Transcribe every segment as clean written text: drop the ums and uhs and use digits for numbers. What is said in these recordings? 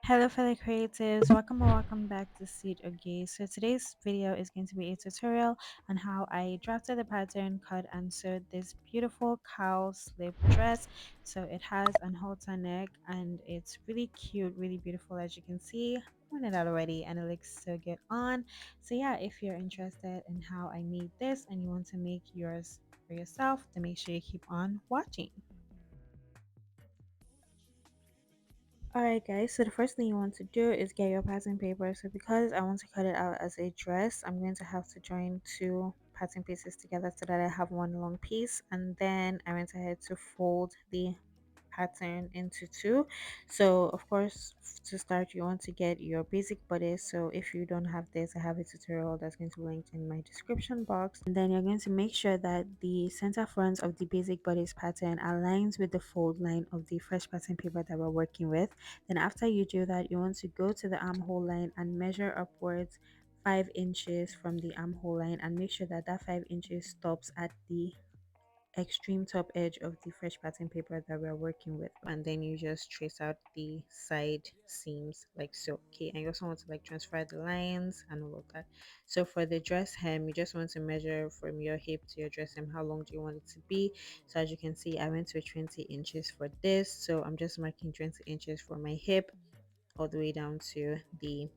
Hello fellow creatives, welcome or welcome back to Seed Okay. So today's video is going to be a tutorial on how I drafted the pattern, cut and sewed this beautiful cowl slip dress. So it has an halter neck and it's really cute, really beautiful as you can see. I worn it out already and it looks so good on. So yeah, if you're interested in how I made this and you want to make yours for yourself, then make sure you keep on watching. Alright guys, so the first thing you want to do is get your pattern paper. So because I want to cut it out as a dress, I'm going to have to join two pattern pieces together so that I have one long piece, and then I went ahead to fold the pattern into two. So of course, to start you want to get your basic bodice. So if you don't have this, I have a tutorial that's going to be linked in my description box, and then you're going to make sure that the center front of the basic bodice pattern aligns with the fold line of the fresh pattern paper that we're working with. Then after you do that, you want to go to the armhole line and measure upwards 5 inches from the armhole line, and make sure that that 5 inches stops at the extreme top edge of the fresh pattern paper that we're working with. And then you just trace out the side seams like so. Okay, and you also want to like transfer the lines and all of that. So for the dress hem, you just want to measure from your hip to your dress hem, how long do you want it to be. So as you can see, I went to 20 inches for this, so I'm just marking 20 inches for my hip all the way down to the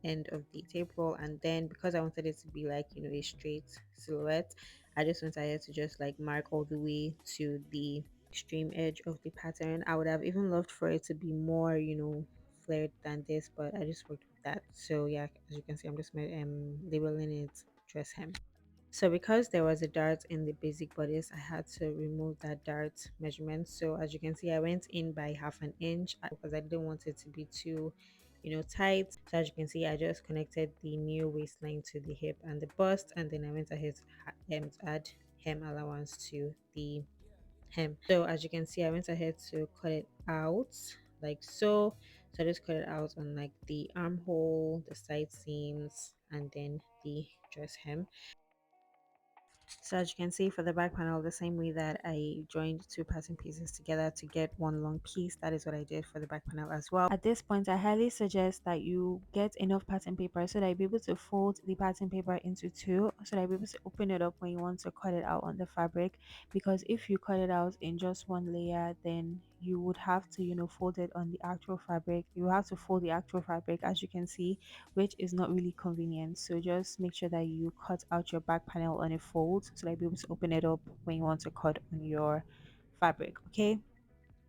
end of the tape roll. And then because I wanted it to be like, a straight silhouette, I just went ahead to just like mark all the way to the extreme edge of the pattern. I would have even loved for it to be more, flared than this, but I just worked with that. So yeah, as you can see, I'm just labeling it dress hem. So because there was a dart in the basic bodice, I had to remove that dart measurement. So as you can see, I went in by half an inch because I didn't want it to be too, tight. So as you can see, I just connected the new waistline to the hip and the bust, and then I went ahead to add hem allowance to the hem. So as you can see, I went ahead to cut it out like so. So I just cut it out on like the armhole, the side seams, and then the dress hem. So as you can see for the back panel, the same way that I joined two pattern pieces together to get one long piece, that is what I did for the back panel as well. At this point, I highly suggest that you get enough pattern paper so that you'll be able to fold the pattern paper into two, so that you'll be able to open it up when you want to cut it out on the fabric. Because if you cut it out in just one layer, then you would have to, fold it on the actual fabric. You have to fold the actual fabric, as you can see, which is not really convenient. So just make sure that you cut out your back panel on a fold so that you'll be able to open it up when you want to cut on your fabric. Okay,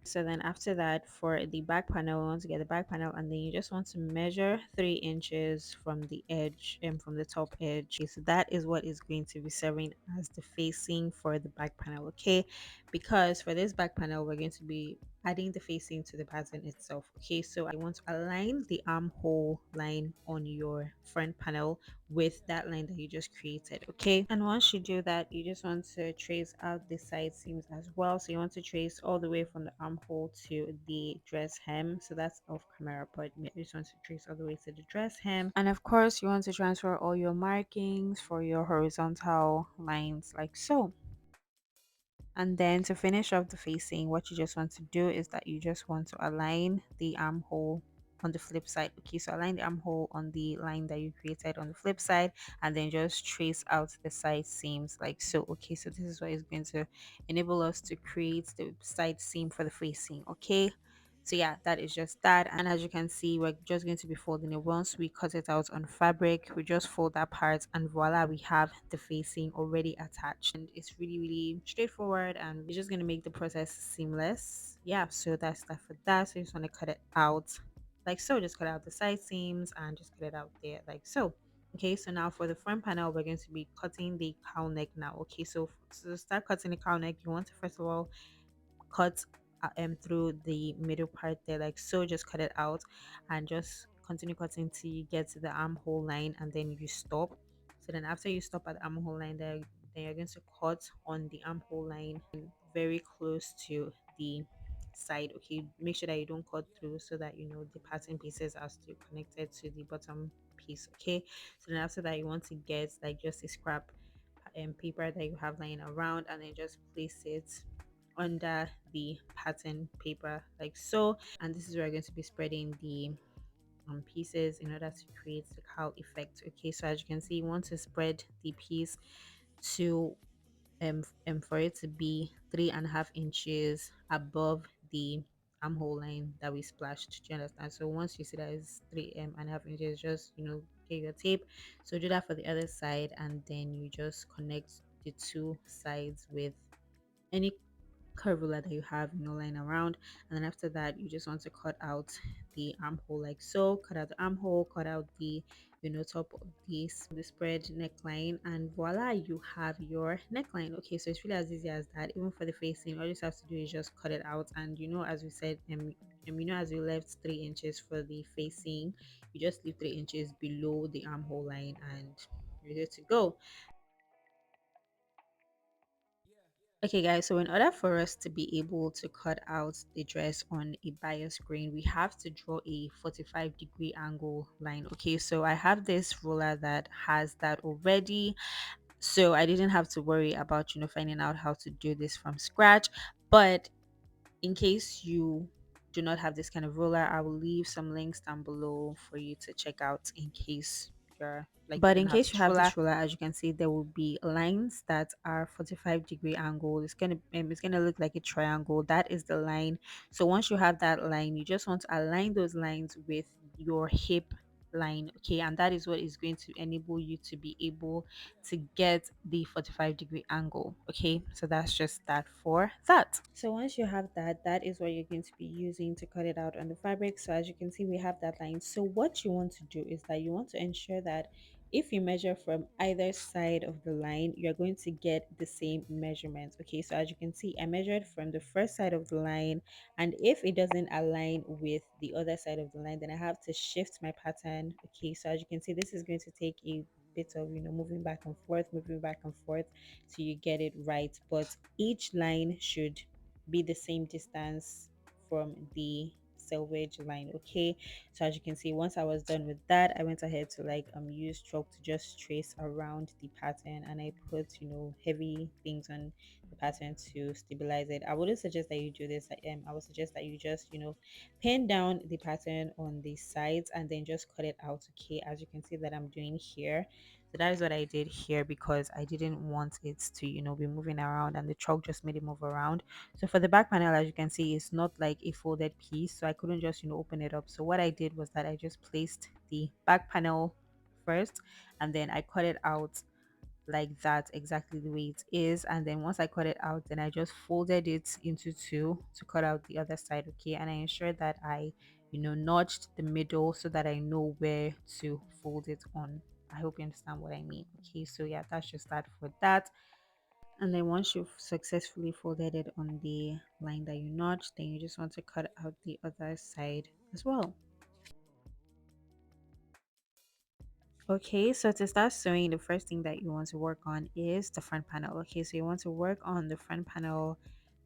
so then after that, for the back panel, we want to get the back panel, and then you just want to measure 3 inches from the edge and from the top edge. Okay, so that is what is going to be serving as the facing for the back panel. Okay, because for this back panel, we're going to be adding the facing to the pattern itself. Okay, so I want to align the armhole line on your front panel with that line that you just created. Okay, and once you do that, you just want to trace out the side seams as well. So you want to trace all the way from the armhole to the dress hem. So that's off camera, but you just want to trace all the way to the dress hem. And of course, you want to transfer all your markings for your horizontal lines like so. And then to finish off the facing, what you just want to do is that you just want to align the armhole on the flip side. Okay, so align the armhole on the line that you created on the flip side, and then just trace out the side seams like so. Okay, so this is what is going to enable us to create the side seam for the facing. Okay, so yeah, that is just that. And as you can see, we're just going to be folding it. Once we cut it out on fabric, we just fold that part, and voila, we have the facing already attached. And it's really, really straightforward, and we're just going to make the process seamless. Yeah, so that's that for that. So you just want to cut it out like so. Just cut out the side seams and just cut it out there like so. Okay, so now for the front panel, we're going to be cutting the cowl neck now. Okay, so to start cutting the cowl neck, you want to first of all cut through the middle part there like so. Just cut it out and just continue cutting till you get to the armhole line, and then you stop. So then after you stop at the armhole line there, then you're going to cut on the armhole line very close to the side. Okay, make sure that you don't cut through so that the pattern pieces are still connected to the bottom piece. Okay, so then after that, you want to get like just a scrap paper that you have lying around, and then just place it under the pattern paper like so. And this is where I'm going to be spreading the pieces in order to create the cowl effect. Okay, so as you can see, you want to spread the piece to for it to be 3.5 inches above the armhole line that we splashed. Do you understand? So once you see that it's 3.5 inches, just get your tape. So do that for the other side, and then you just connect the two sides with any curve ruler that you have lying around. And then after that, you just want to cut out the armhole like so. Cut out the armhole, cut out the top of the spread neckline, and voila, you have your neckline. Okay, so it's really as easy as that. Even for the facing, all you just have to do is just cut it out. And as we said, as we left 3 inches for the facing, you just leave 3 inches below the armhole line, and you're good to go. Okay, guys, so in order for us to be able to cut out the dress on a bias screen, we have to draw a 45-degree angle line. Okay, so I have this ruler that has that already, so I didn't have to worry about finding out how to do this from scratch. But in case you do not have this kind of ruler, I will leave some links down below for you to check out in case you're like you But don't in have case you this have ruler. this ruler, as you can see, there will be lines that are 45-degree angle. It's gonna look like a triangle. That is the line. So once you have that line, you just want to align those lines with your hip line. Okay, and that is what is going to enable you to be able to get the 45-degree angle. Okay, so that's just that for that. So once you have that, that is what you're going to be using to cut it out on the fabric. So as you can see, we have that line. So what you want to do is that you want to ensure that if you measure from either side of the line, you're going to get the same measurement. Okay, so as you can see, I measured from the first side of the line, and if it doesn't align with the other side of the line, then I have to shift my pattern. Okay, so as you can see, this is going to take a bit of moving back and forth till you get it right. But each line should be the same distance from the selvage line. Okay, so as you can see, once I was done with that, I went ahead to use chalk to just trace around the pattern, and I put heavy things on the pattern to stabilize it. I wouldn't suggest that you do this. I would suggest that you just pin down the pattern on the sides and then just cut it out. Okay, as you can see that I'm doing here. So that is what I did here because I didn't want it to be moving around, and the chalk just made it move around. So for the back panel, as you can see, it's not like a folded piece, so I couldn't just open it up. So what I did was that I just placed the back panel first, and then I cut it out like that, exactly the way it is. And then once I cut it out, then I just folded it into two to cut out the other side. Okay, and I ensured that I notched the middle so that I know where to fold it on. I hope you understand what I mean. Okay, so yeah, that's just that for that. And then once you've successfully folded it on the line that you notched, then you just want to cut out the other side as well. Okay, so to start sewing, the first thing that you want to work on is the front panel. Okay, so you want to work on the front panel.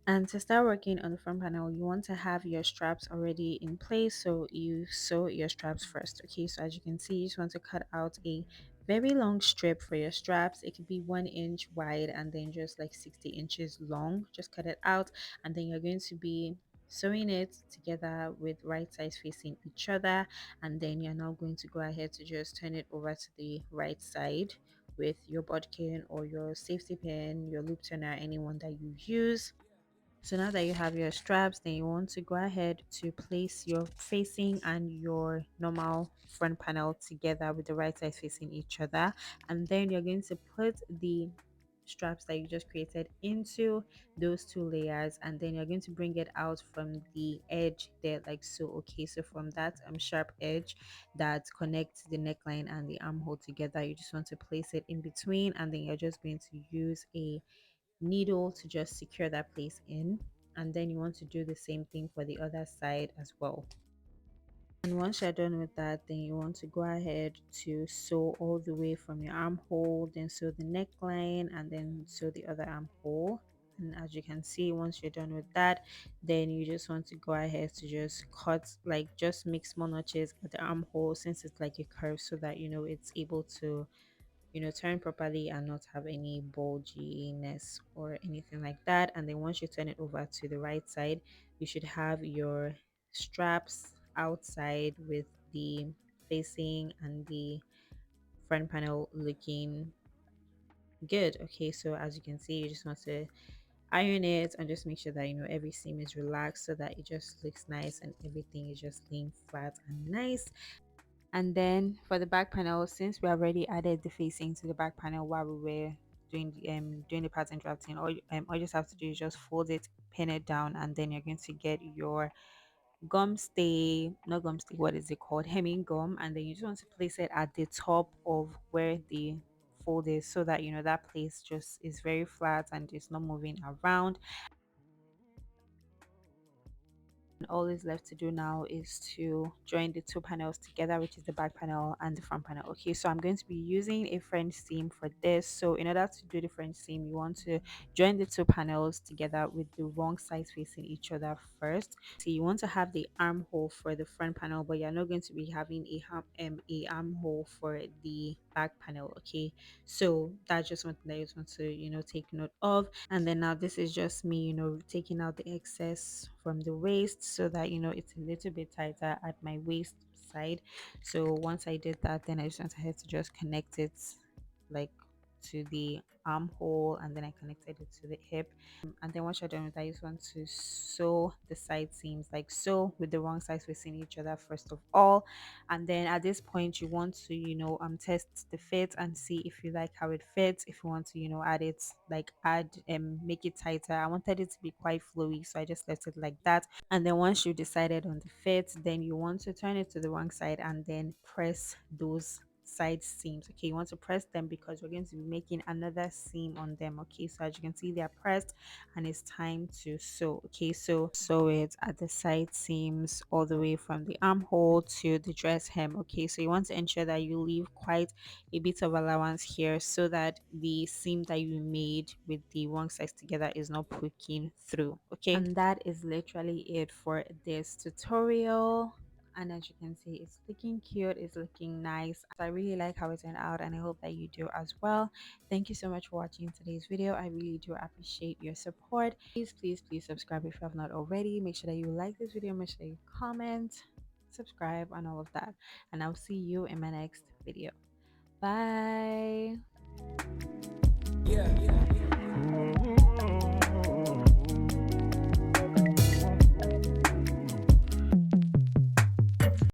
And to start working on the front panel, you want to have your straps already in place. So you sew your straps first. Okay, so as you can see, you just want to cut out a very long strip for your straps. It could be 1 inch wide and then just like 60 inches long. Just cut it out, and then you're going to be sewing it together with right sides facing each other. And then you're now going to go ahead to just turn it over to the right side with your bodkin or your safety pin, your loop turner, anyone that you use. So now that you have your straps, then you want to go ahead to place your facing and your normal front panel together with the right side facing each other. And then you're going to put the straps that you just created into those two layers, and then you're going to bring it out from the edge there like so. Okay, so from that sharp edge that connects the neckline and the armhole together, you just want to place it in between, and then you're just going to use a needle to just secure that place in. And then you want to do the same thing for the other side as well. And once you're done with that, then you want to go ahead to sew all the way from your armhole, then sew the neckline, and then sew the other armhole. And as you can see, once you're done with that, then you just want to go ahead to just cut, like just make small notches at the armhole since it's like a curve, so that it's able to turn properly and not have any bulginess or anything like that. And then once you turn it over to the right side, you should have your straps outside with the facing and the front panel looking good. Okay, so as you can see, you just want to iron it and just make sure that every seam is relaxed so that it just looks nice and everything is just laying flat and nice. And then for the back panel, since we already added the facing to the back panel while we were doing the pattern drafting, all you just have to do is just fold it, pin it down, and then you're going to get your gum stay, not gum stay, what is it called, hemming gum, and then you just want to place it at the top of where the fold is so that that place just is very flat and it's not moving around. And all is left to do now is to join the two panels together, which is the back panel and the front panel. Okay, so I'm going to be using a French seam for this. So in order to do the French seam, you want to join the two panels together with the wrong sides facing each other first. So you want to have the armhole for the front panel, but you're not going to be having a armhole for the back panel. Okay, so that's just one thing that you just want to take note of. And then now this is just me taking out the excess from the waist so that it's a little bit tighter at my waist side. So once I did that, then I just went ahead to just connect it like to the armhole, and then I connected it to the hip. And then once you're done with that, you just want to sew the side seams like so, with the wrong sides facing each other first of all. And then at this point you want to test the fit and see if you like how it fits. If you want to add it, like add make it tighter. I wanted it to be quite flowy, so I just left it like that. And then once you decided on the fit, then you want to turn it to the wrong side and then press those side seams. Okay, you want to press them because we're going to be making another seam on them. Okay, so as you can see, they are pressed and it's time to sew. Okay, so sew it at the side seams all the way from the armhole to the dress hem. Okay, so you want to ensure that you leave quite a bit of allowance here so that the seam that you made with the wrong sides together is not poking through. Okay, and that is literally it for this tutorial. And as you can see, it's looking cute, it's looking nice. I really like how it turned out and I hope that you do as well. Thank you so much for watching today's video. I really do appreciate your support. Please subscribe if you have not already. Make sure that you like this video, make sure that you comment, subscribe, and all of that. And I'll see you in my next video. Bye. Yeah.